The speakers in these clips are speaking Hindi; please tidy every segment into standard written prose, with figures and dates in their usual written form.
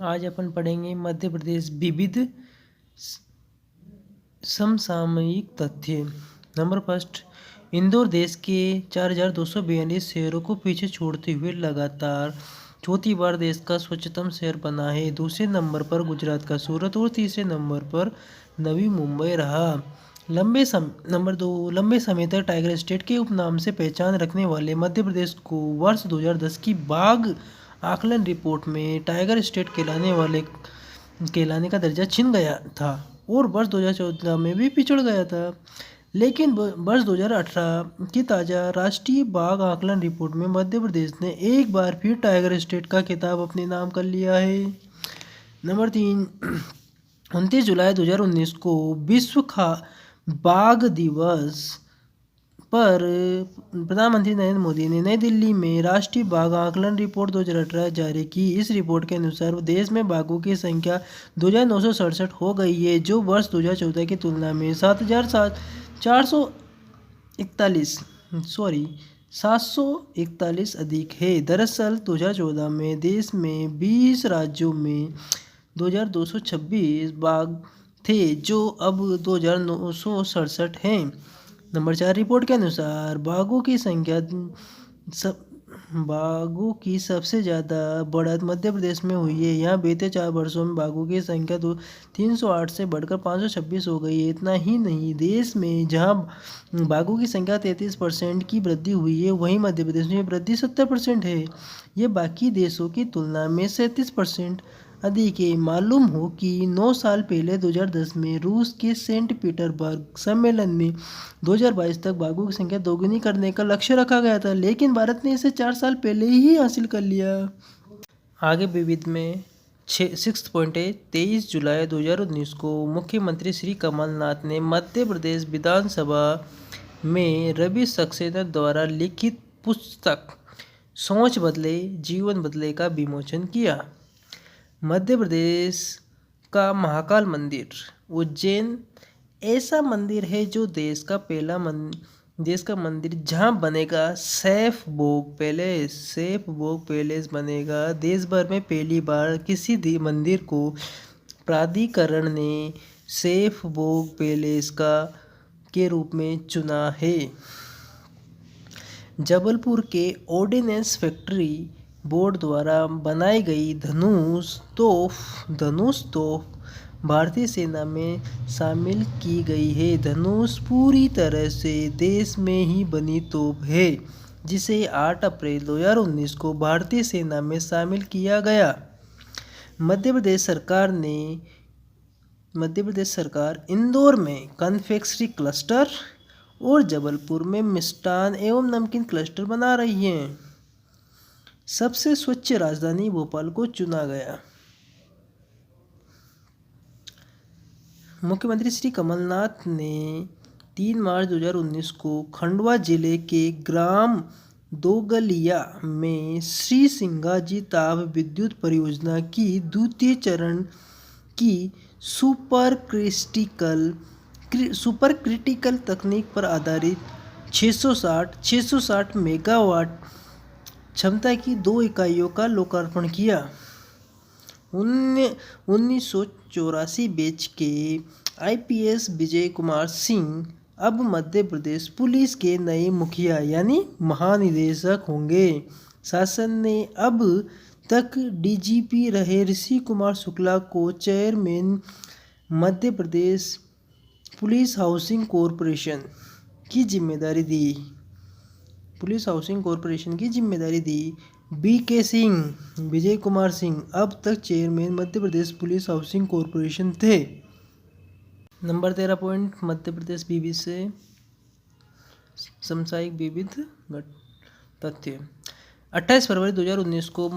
आज अपन पढ़ेंगे मध्य प्रदेश विविध समसामयिक तथ्य। नंबर फर्स्ट, इंदौर देश के 4,242 शहरों को पीछे छोड़ते हुए लगातार चौथी बार देश का स्वच्छतम शहर बना है। दूसरे नंबर पर गुजरात का सूरत और तीसरे नंबर पर नवी मुंबई रहा। नंबर 2, लंबे समय तक टाइगर स्टेट के उपनाम से पहचान रखने वाले मध्य प्रदेश को वर्ष 2010 की बाघ आकलन रिपोर्ट में टाइगर स्टेट कहलाने का दर्जा छिन गया था और वर्ष 2014 में भी पिछड़ गया था। लेकिन वर्ष 2018 की ताज़ा राष्ट्रीय बाघ आकलन रिपोर्ट में मध्य प्रदेश ने एक बार फिर टाइगर स्टेट का खिताब अपने नाम कर लिया है। नंबर 3, 29 जुलाई 2019 को विश्व बाघ दिवस पर प्रधानमंत्री नरेंद्र मोदी ने नई दिल्ली में राष्ट्रीय बाघ आकलन रिपोर्ट 2018 जारी की। इस रिपोर्ट के अनुसार देश में बाघों की संख्या 2,967 हो गई है, जो वर्ष 2014 की तुलना में 741 अधिक है। दरअसल 2014 में देश में 20 राज्यों में 2,226 बाघ थे, जो अब 2,967 हैं। नंबर 4, रिपोर्ट के अनुसार बाघों की सबसे ज़्यादा बढ़त मध्य प्रदेश में हुई है। यहाँ बीते 4 वर्षों में बाघों की संख्या 308 से बढ़कर 526 हो गई है। इतना ही नहीं, देश में जहाँ बाघों की संख्या 33% की वृद्धि हुई है, वहीं मध्य प्रदेश में वृद्धि 70% है। ये बाकी देशों की तुलना में 37% अधिक है। मालूम हो कि 9 साल पहले 2010 में रूस के सेंट पीटर्सबर्ग सम्मेलन में 2022 तक बाघों की संख्या दोगुनी करने का लक्ष्य रखा गया था, लेकिन भारत ने इसे 4 साल पहले ही हासिल कर लिया। आगे विविध में 6 पॉइंट है। 23 जुलाई 2019 को मुख्यमंत्री श्री कमलनाथ ने मध्य प्रदेश विधानसभा में रवि सक्सेना द्वारा लिखित पुस्तक सोच बदले जीवन बदले का विमोचन किया। मध्य प्रदेश का महाकाल मंदिर उज्जैन ऐसा मंदिर है जो देश का मंदिर जहां बनेगा सैफ भोग पैलेस बनेगा। देश भर में पहली बार किसी मंदिर को प्राधिकरण ने सैफ भोग पैलेस के रूप में चुना है। जबलपुर के ऑर्डिनेंस फैक्ट्री बोर्ड द्वारा बनाई गई धनुष तोप भारतीय सेना में शामिल की गई है। धनुष पूरी तरह से देश में ही बनी तोप है, जिसे 8 अप्रैल 2019 को भारतीय सेना में शामिल किया गया। मध्य प्रदेश सरकार इंदौर में कन्फेक्शनरी क्लस्टर और जबलपुर में मिष्ठान एवं नमकीन क्लस्टर बना रही है। सबसे स्वच्छ राजधानी भोपाल को चुना गया। मुख्यमंत्री श्री कमलनाथ ने 3 मार्च 2019 को खंडवा जिले के ग्राम दोगलिया में श्री सिंगाजी ताप विद्युत परियोजना की द्वितीय चरण की सुपर क्रिटिकल तकनीक पर आधारित 660 मेगावाट क्षमता की 2 इकाइयों का लोकार्पण किया। 1984 बैच के IPS विजय कुमार सिंह अब मध्य प्रदेश पुलिस के नए मुखिया यानी महानिदेशक होंगे। शासन ने अब तक DGP रहे ऋषि कुमार शुक्ला को chairman Madhya Pradesh police housing corporation की जिम्मेदारी दी। BK सिंह विजय कुमार सिंह अब तक chairman Madhya Pradesh police housing corporation थे। नंबर 13 पॉइंट, मध्य प्रदेश विविध से समसामयिक विविध तथ्य। 28 फरवरी 2019 को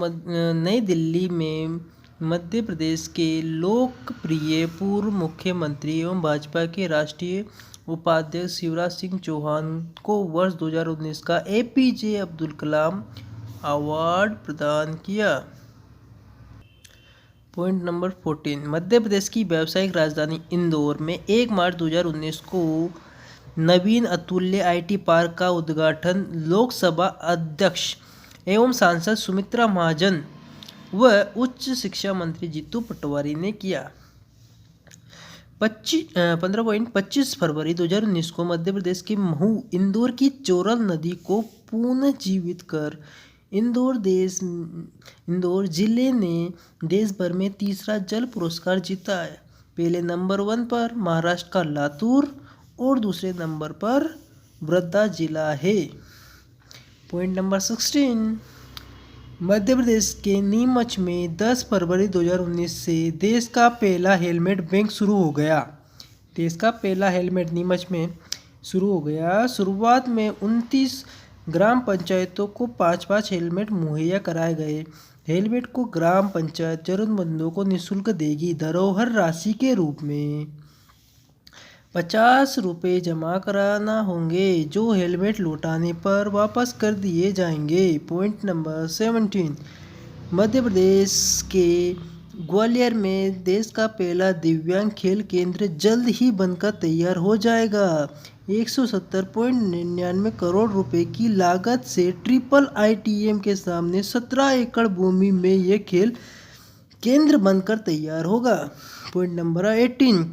नई दिल्ली में मध्य प्रदेश के लोकप्रिय पूर्व मुख्यमंत्री एवं भाजपा के राष्ट्रीय उपाध्यक्ष शिवराज सिंह चौहान को वर्ष 2019 का APJ अब्दुल कलाम अवार्ड प्रदान किया। पॉइंट नंबर 14, मध्य प्रदेश की व्यावसायिक राजधानी इंदौर में 1 मार्च 2019 को नवीन अतुल्य IT पार्क का उद्घाटन लोकसभा अध्यक्ष एवं सांसद सुमित्रा महाजन वह उच्च शिक्षा मंत्री जीतू पटवारी ने किया। 15.25 फरवरी 2019 को मध्य प्रदेश के महू इंदौर की चोरल नदी को पुनर्जीवित कर इंदौर जिले ने देश भर में तीसरा जल पुरस्कार जीता है। पहले नंबर 1 पर महाराष्ट्र का लातूर और दूसरे नंबर पर वर्धा जिला है। पॉइंट नंबर 16, मध्य प्रदेश के नीमच में 10 फरवरी 2019 से देश का पहला हेलमेट बैंक शुरू हो गया। देश का पहला हेलमेट नीमच में शुरू हो गया। शुरुआत में 29 ग्राम पंचायतों को 5-5 हेलमेट मुहैया कराए गए। हेलमेट को ग्राम पंचायत जरूरतमंदों को निःशुल्क देगी। धरोहर राशि के रूप में 50 रुपये जमा कराना होंगे, जो हेलमेट लौटाने पर वापस कर दिए जाएंगे। पॉइंट नंबर 17, मध्य प्रदेश के ग्वालियर में देश का पहला दिव्यांग खेल केंद्र जल्द ही बनकर तैयार हो जाएगा। 170.99 करोड़ रुपए की लागत से ट्रिपल IITM के सामने 17 एकड़ भूमि में यह खेल केंद्र बनकर तैयार होगा। पॉइंट नंबर 18,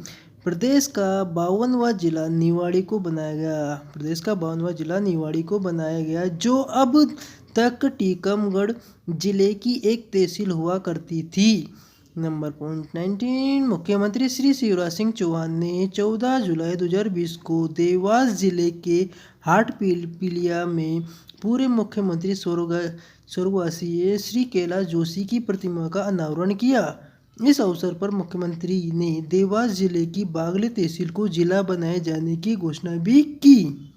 प्रदेश का 52वां जिला निवाड़ी को बनाया गया। प्रदेश का 52वां जिला निवाड़ी को बनाया गया, जो अब तक टीकमगढ़ जिले की एक तहसील हुआ करती थी। नंबर पॉइंट 19, मुख्यमंत्री श्री शिवराज सिंह चौहान ने 14 जुलाई 2020 को देवास जिले के हाटपीलिया में पूर्व मुख्यमंत्री स्वर्गवासी श्री कैलाश जोशी की प्रतिमा का अनावरण किया। इस अवसर पर मुख्यमंत्री ने देवास जिले की बागली तहसील को जिला बनाए जाने की घोषणा भी की।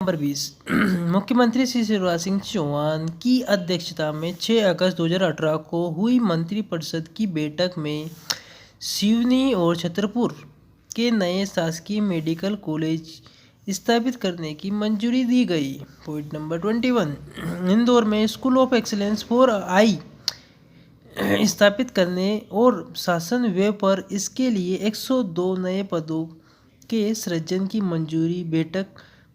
नंबर 20, मुख्यमंत्री श्री शिवराज सिंह चौहान की अध्यक्षता में 6 अगस्त 2018 को हुई मंत्रिपरिषद की बैठक में सिवनी और छतरपुर के नए शासकीय मेडिकल कॉलेज स्थापित करने की मंजूरी दी गई। पॉइंट नंबर 21, इंदौर में school of excellence for I स्थापित करने और शासन व्यय पर इसके लिए 102 नए पदों के सृजन की मंजूरी बैठक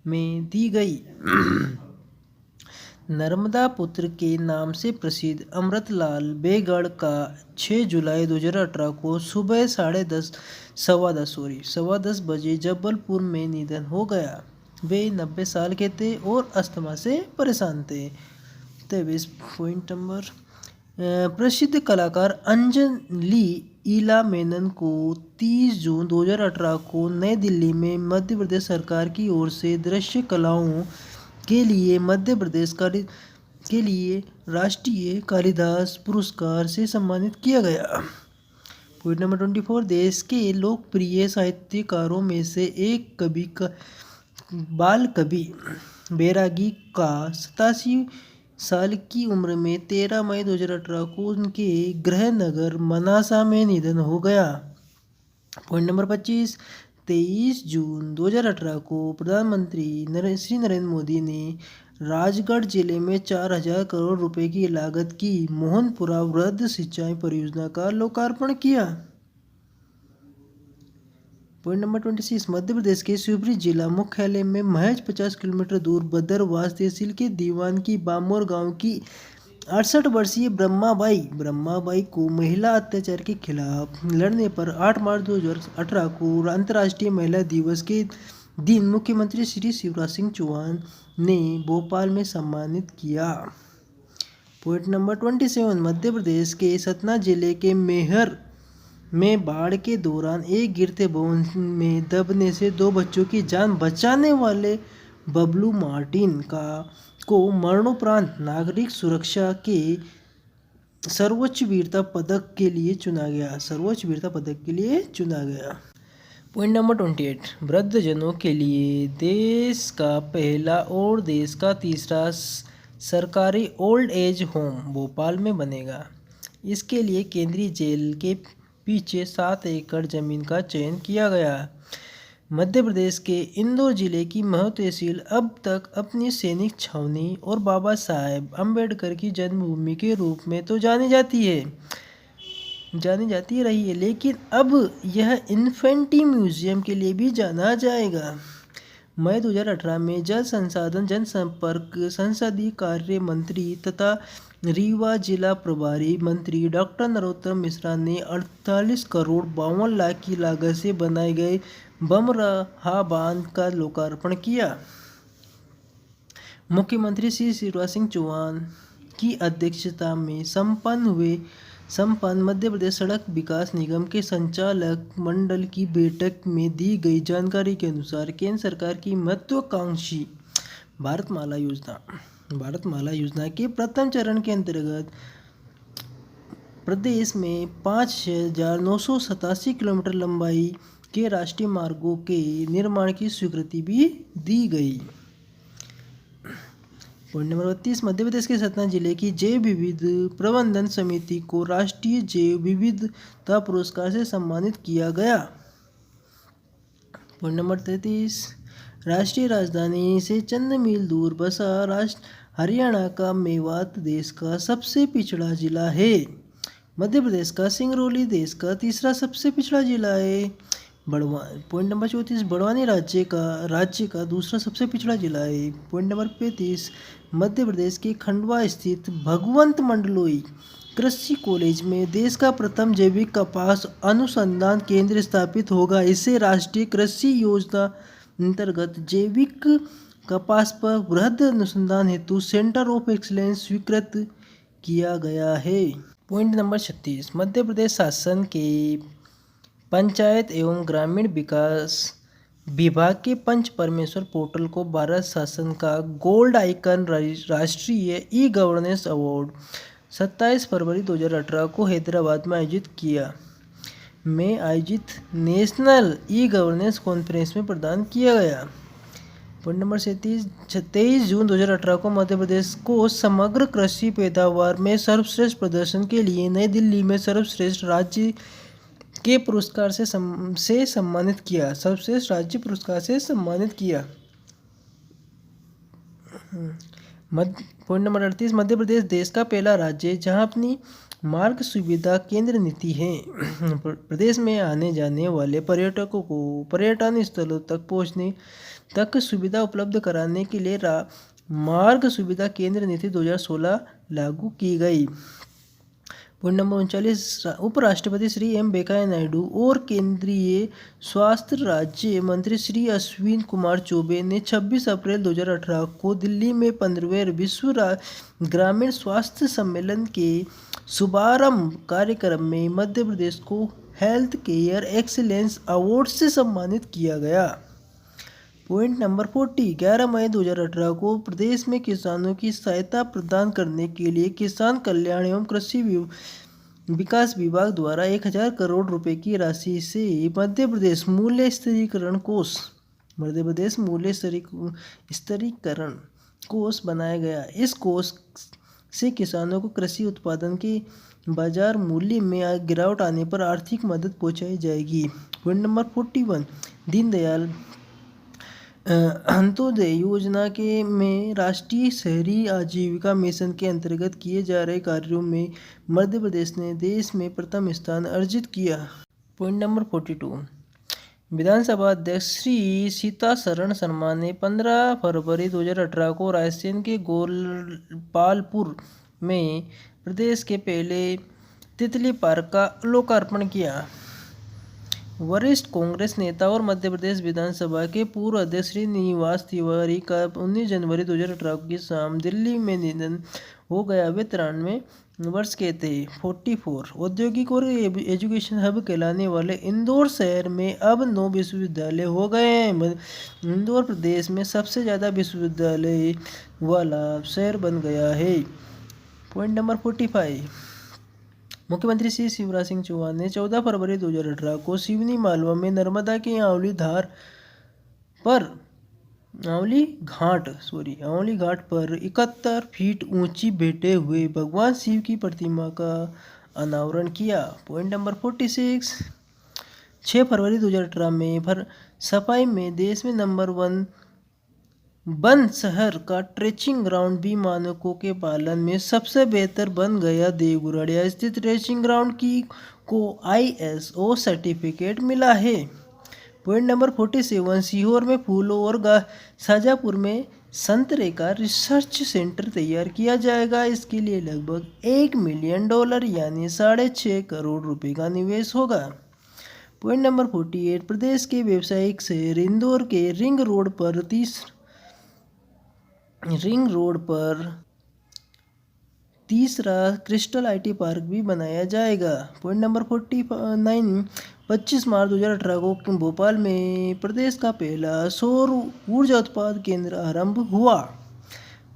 में दी गई। नर्मदा पुत्र के नाम से प्रसिद्ध अमृतलाल बेगड़ का 6 जुलाई 2018 को सुबह 10:15 बजे जबलपुर में निधन हो गया। वे 90 साल के थे और अस्थमा से परेशान थे। 23 पॉइंट नंबर, प्रसिद्ध कलाकार अंजलि ईला मेनन को 30 जून 2018 को नई दिल्ली में मध्य प्रदेश सरकार की ओर से दृश्य कलाओं के लिए मध्य प्रदेश के लिए राष्ट्रीय कालिदास पुरस्कार से सम्मानित किया गया। पॉइंट नंबर 24, देश के लोकप्रिय साहित्यकारों में से एक बाल कवि बैरागी का 87 साल की उम्र में 13 मई 2018 को उनके गृह नगर मनासा में निधन हो गया। पॉइंट नंबर 25, 23 जून 2018 को प्रधानमंत्री श्री नरेंद्र मोदी ने राजगढ़ जिले में 4000 करोड़ रुपए की लागत की मोहनपुरा वृहद सिंचाई परियोजना का लोकार्पण किया। पॉइंट नंबर 26, मध्य प्रदेश के शिवपुरी जिला मुख्यालय में महज 50 किलोमीटर दूर बदरवास तहसील के दीवान की बामोर गांव की 68 वर्षीय ब्रह्माबाई को महिला अत्याचार के खिलाफ लड़ने पर 8 मार्च 2018 को अंतर्राष्ट्रीय महिला दिवस के दिन मुख्यमंत्री श्री शिवराज सिंह चौहान ने भोपाल में सम्मानित किया। पॉइंट नंबर 27, मध्य प्रदेश के सतना जिले के मैहर में बाढ़ के दौरान एक गिरते भवन में दबने से 2 बच्चों की जान बचाने वाले बबलू मार्टिन को मरणोपरांत नागरिक सुरक्षा के सर्वोच्च वीरता पदक के लिए चुना गया। पॉइंट नंबर 28, वृद्धजनों के लिए देश का पहला और देश का तीसरा सरकारी ओल्ड एज होम भोपाल में बनेगा। इसके लिए केंद्रीय जेल के पीछे 7 एकड़ जमीन का चयन किया गया। मध्य प्रदेश के इंदौर जिले की महू तहसील अब तक अपनी सैनिक छावनी और बाबा साहेब अम्बेडकर की जन्मभूमि के रूप में तो जानी जाती रही है, लेकिन अब यह इन्फेंट्री म्यूजियम के लिए भी जाना जाएगा। मई 2018 में जल संसाधन जनसंपर्क संसदीय कार्य मंत्री तथा रीवा जिला प्रभारी मंत्री डॉक्टर नरोत्तम मिश्रा ने 48 करोड़ 52 लाख की लागत से बनाए गए बमराहा बांध का लोकार्पण किया। मुख्यमंत्री श्री शिवराज सिंह चौहान की अध्यक्षता में संपन्न मध्य प्रदेश सड़क विकास निगम के संचालक मंडल की बैठक में दी गई जानकारी के अनुसार केंद्र सरकार की महत्वाकांक्षी भारतमाला योजना के प्रथम चरण के अंतर्गत प्रदेश में 5,987 किलोमीटर लंबाई के राष्ट्रीय मार्गों के निर्माण की स्वीकृति भी दी गई। पॉइंट नंबर 32, मध्य प्रदेश के सतना जिले की जैव विविध प्रबंधन समिति को राष्ट्रीय जैव विविधता पुरस्कार से सम्मानित किया गया। पॉइंट नंबर 33, राष्ट्रीय राजधानी से चंद मील दूर बसा हरियाणा का मेवात देश का सबसे पिछड़ा जिला है। मध्य प्रदेश का सिंगरौली देश का तीसरा सबसे पिछड़ा जिला है। पॉइंट नंबर 34, बड़वानी राज्य का दूसरा सबसे पिछड़ा जिला है। पॉइंट नंबर 35, मध्य प्रदेश के खंडवा स्थित भगवंत मंडलोई कृषि कॉलेज में देश का प्रथम जैविक कपास अनुसंधान केंद्र स्थापित होगा। इसे राष्ट्रीय कृषि योजना अंतर्गत जैविक कपास पर वृहद अनुसंधान हेतु सेंटर ऑफ एक्सीलेंस स्वीकृत किया गया है। पॉइंट नंबर 36, मध्य प्रदेश शासन के पंचायत एवं ग्रामीण विकास विभाग के पंच परमेश्वर पोर्टल को भारत शासन का गोल्ड आइकन राष्ट्रीय ई गवर्नेंस अवार्ड 27 फरवरी 2018 को हैदराबाद में आयोजित नेशनल ई गवर्नेंस कॉन्फ्रेंस में प्रदान किया गया। पॉइंट नंबर 23 जून 2018 को मध्य प्रदेश को समग्र कृषि पैदावार में सर्वश्रेष्ठ प्रदर्शन के लिए नई दिल्ली में सर्वश्रेष्ठ राज्य के पुरस्कार से सम्मानित किया। सर्वश्रेष्ठ राज्य पुरस्कार से सम्मानित किया। पॉइंट नंबर 38, मध्य प्रदेश देश का पहला राज्य है जहां अपनी मार्ग सुविधा केंद्र नीति है। प्रदेश में आने जाने वाले पर्यटकों को पर्यटन स्थलों तक पहुंचने तक सुविधा उपलब्ध कराने के लिए मार्ग सुविधा केंद्र नीति 2016 लागू की गई। पॉइंट नंबर 39, उपराष्ट्रपति श्री एम वेंकैया नायडू और केंद्रीय स्वास्थ्य राज्य मंत्री श्री अश्विनी कुमार चौबे ने 26 अप्रैल 2018 को दिल्ली में 15वें विश्व ग्रामीण स्वास्थ्य सम्मेलन के शुभारंभ कार्यक्रम में मध्य प्रदेश को हेल्थ केयर एक्सीलेंस अवार्ड से सम्मानित किया गया। पॉइंट नंबर 40, 11 मई 2018 को प्रदेश में किसानों की सहायता प्रदान करने के लिए किसान कल्याण एवं कृषि विकास विभाग द्वारा 1000 करोड़ रुपए की राशि से मध्य प्रदेश मूल्य स्थिरीकरण कोष बनाया गया। इस कोष से किसानों को कृषि उत्पादन के बाजार मूल्य में गिरावट आने पर आर्थिक मदद पहुंचाई जाएगी। पॉइंट नंबर 41, दीनदयाल अंत्योदय योजना में राष्ट्रीय शहरी आजीविका मिशन के अंतर्गत किए जा रहे कार्यों में मध्य प्रदेश ने देश में प्रथम स्थान अर्जित किया। पॉइंट नंबर 42, विधानसभा अध्यक्ष श्री सीतासरण शर्मा ने 15 फरवरी 2018 को रायसेन के गोपालपुर में प्रदेश के पहले तितली पार्क का लोकार्पण किया। वरिष्ठ कांग्रेस नेता और मध्य प्रदेश विधानसभा के पूर्व अध्यक्ष श्रीनिवास तिवारी का 19 जनवरी 2018 की शाम दिल्ली में निधन हो गया। वे 93 वर्ष के थे। 44, औद्योगिक और एजुकेशन हब कहलाने वाले इंदौर शहर में अब 9 विश्वविद्यालय हो गए हैं। इंदौर प्रदेश में सबसे ज़्यादा विश्वविद्यालय वाला शहर बन गया है। पॉइंट नंबर 45, मुख्यमंत्री श्री शिवराज सिंह चौहान ने 14 फरवरी 2018 को सिवनी मालवा में नर्मदा के आंवली घाट पर 71 फीट ऊंची बैठे हुए भगवान शिव की प्रतिमा का अनावरण किया। पॉइंट नंबर 46, 6 फरवरी 2018 में सफाई में देश में नंबर 1 बन शहर का ट्रेचिंग ग्राउंड भी मानकों के पालन में सबसे बेहतर बन गया। देवगुड़िया स्थित ट्रेचिंग ग्राउंड को ISO सर्टिफिकेट मिला है। पॉइंट नंबर 47, सीहोर में फूलों और शाजापुर में संतरे का रिसर्च सेंटर तैयार किया जाएगा। इसके लिए लगभग $1 मिलियन यानी 6.5 करोड़ का निवेश होगा। पॉइंट नंबर 48, प्रदेश के व्यावसायिक शहर इंदौर के रिंग रोड पर तीसरा क्रिस्टल आईटी पार्क भी बनाया जाएगा। पॉइंट नंबर 49, 25 मार्च 2018 को भोपाल में प्रदेश का पहला सौर ऊर्जा उत्पादन केंद्र आरंभ हुआ।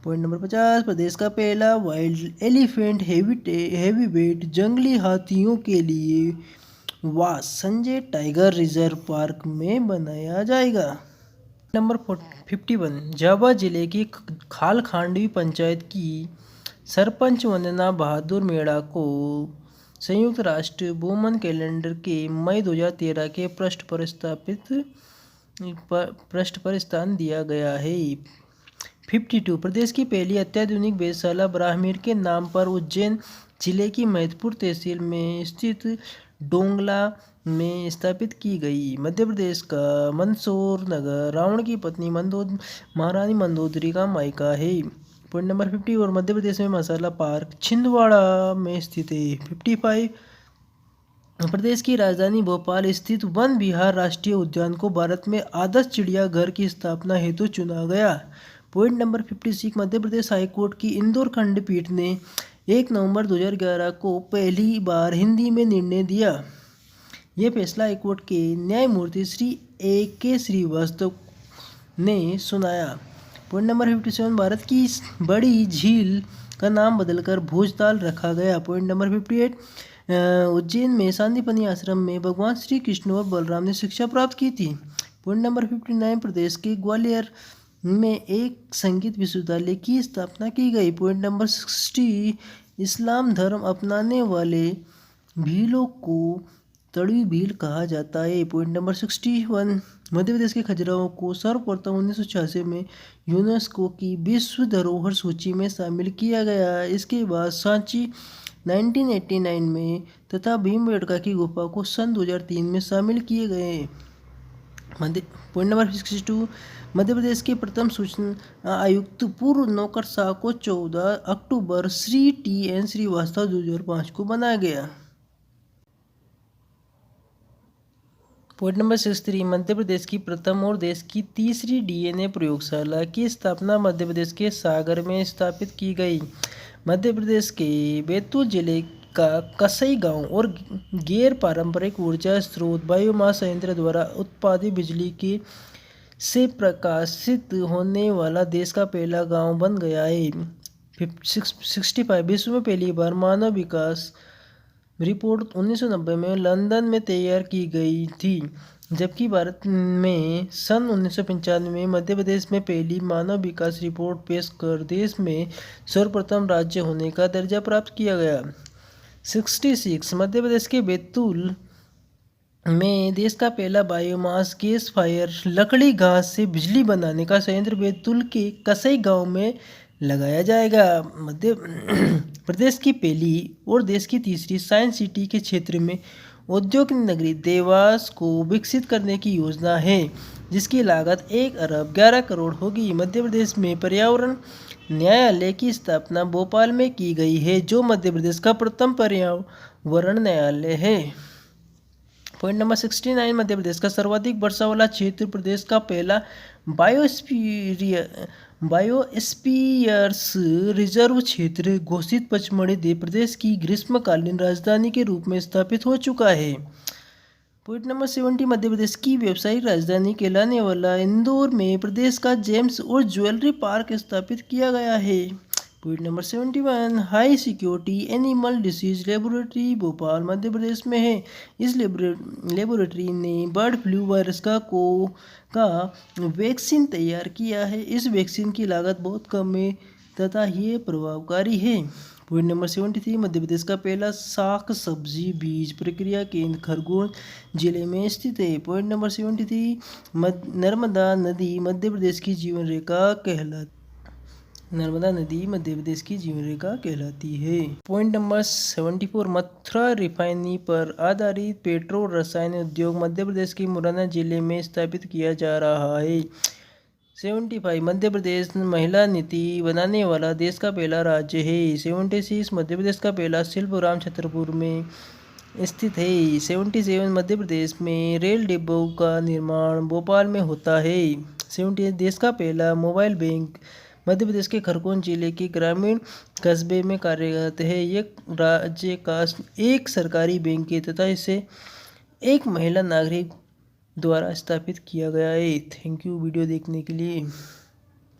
पॉइंट नंबर 50, प्रदेश का पहला वाइल्ड एलिफेंट हेवीवेट जंगली हाथियों के लिए वास संजय टाइगर रिजर्व पार्क में बनाया जाएगा। नंबर 51, झाबुआ जिले की खालखांडवी पंचायत की सरपंच वंदना बहादुर मेड़ा को संयुक्त राष्ट्र वुमेन कैलेंडर के मई 2013 के पृष्ठ पर स्थान दिया गया है। 52, प्रदेश की पहली अत्याधुनिक वेधशाला ब्राह्मीण के नाम पर उज्जैन जिले की महतपुर तहसील में स्थित डोंगला में स्थापित की गई। मध्य प्रदेश का मंदसौर नगर रावण की पत्नी महारानी मंदोदरी का मायका है। पॉइंट नंबर 50, और मध्य प्रदेश में मसाला पार्क छिंदवाड़ा में स्थित है। 55, प्रदेश की राजधानी भोपाल स्थित वन विहार राष्ट्रीय उद्यान को भारत में आदर्श चिड़ियाघर की स्थापना हेतु चुना गया। Point number 56, Madhya Pradesh high court की इंदौर खंडपीठ ने 1 नवंबर 2011 को पहली बार हिंदी में निर्णय दिया। यह फैसला हाईकोर्ट के न्यायमूर्ति श्री A.K. श्रीवास्तव ने सुनाया। पॉइंट नंबर 57, भारत की बड़ी झील का नाम बदलकर भोजताल रखा गया। पॉइंट नंबर 58, उज्जैन में सांदीपनि आश्रम में भगवान श्री कृष्ण और बलराम ने शिक्षा प्राप्त की थी। पॉइंट नंबर 59, प्रदेश के ग्वालियर में एक संगीत विश्वविद्यालय की स्थापना की गई। पॉइंट नंबर 60, इस्लाम धर्म अपनाने वाले भीलों को तड़वी भील कहा जाता है। पॉइंट नंबर 61, मध्य प्रदेश के खजुराहो को सर्वप्रथम 1986 में यूनेस्को की विश्व धरोहर सूची में शामिल किया गया। इसके बाद सांची 1989 में तथा भीमबेटका की गुफा को सन 2003 में शामिल किए गए। पॉइंट नंबर 62, मध्य प्रदेश के प्रथम सूचना आयुक्त पूर्व नौकर शाह को 14 अक्टूबर श्री T.N. श्रीवास्तव 2005 को बनाया गया। पॉइंट नंबर 63, मध्य प्रदेश की प्रथम और देश की तीसरी DNA प्रयोगशाला की स्थापना मध्य प्रदेश के सागर में स्थापित की गई। मध्य प्रदेश के बैतूल जिले का कसई गांव और गैर पारंपरिक ऊर्जा स्रोत बायोमास संयंत्र द्वारा उत्पादित बिजली के से प्रकाशित होने वाला देश का पहला गांव बन गया है। 65, विश्व में पहली बार मानव विकास रिपोर्ट 1990 में लंदन में तैयार की गई थी, जबकि भारत में सन 1995 में मध्य प्रदेश में पहली मानव विकास रिपोर्ट पेश कर देश में सर्वप्रथम राज्य होने का दर्जा प्राप्त किया गया। 66, मध्य प्रदेश के बैतूल में देश का पहला बायोमास गैस फायर लकड़ी घास से बिजली बनाने का संयंत्र बैतूल के कसई गांव में लगाया जाएगा। मध्य प्रदेश की पहली और देश की तीसरी साइंस सिटी के क्षेत्र में औद्योगिक नगरी देवास को विकसित करने की योजना है, जिसकी लागत 1 अरब 11 करोड़ होगी। मध्य प्रदेश में पर्यावरण न्यायालय की स्थापना भोपाल में की गई है, जो मध्य प्रदेश का प्रथम पर्यावरण न्यायालय है। पॉइंट नंबर 69, मध्य प्रदेश का सर्वाधिक वर्षा वाला क्षेत्र प्रदेश का पहला बायोस्फीयर्स रिजर्व क्षेत्र घोषित पचमढ़ी मध्य प्रदेश की ग्रीष्मकालीन राजधानी के रूप में स्थापित हो चुका है। पॉइंट नंबर 70, मध्य प्रदेश की व्यावसायिक राजधानी कहलाने वाला इंदौर में प्रदेश का जेम्स और ज्वेलरी पार्क स्थापित किया गया है। Point number 71, high security animal disease laboratory Bhopal Madhya Pradesh में है। इस लेबोरेटरी ने बर्ड फ्लू वायरस का वैक्सीन तैयार किया है। इस वैक्सीन की लागत बहुत कम है तथा ये प्रभावकारी है। पॉइंट नंबर 73, मध्य प्रदेश का पहला शाक सब्जी बीज प्रक्रिया केंद्र खरगोन जिले में स्थित है। पॉइंट नंबर 73, नर्मदा नदी मध्य प्रदेश की जीवन रेखा कहलाती नर्मदा नदी मध्य प्रदेश की जीवन रेखा कहलाती है। पॉइंट नंबर 74, मथुरा रिफाइनरी पर आधारित पेट्रो रसायन उद्योग मध्य प्रदेश के मुरैना जिले में स्थापित किया जा रहा है। 75, मध्य प्रदेश महिला नीति बनाने वाला देश का पहला राज्य है। 76, मध्य प्रदेश का पहला शिल्पग्राम छतरपुर में स्थित है। 77, मध्य प्रदेश में रेल डिब्बों का निर्माण भोपाल में होता है। 78, देश का पहला मोबाइल बैंक मध्य प्रदेश के खरगोन जिले के ग्रामीण कस्बे में कार्यरत है। यह राज्य का एक सरकारी बैंक है तथा इसे एक महिला नागरिक द्वारा स्थापित किया गया है। थैंक यू वीडियो देखने के लिए।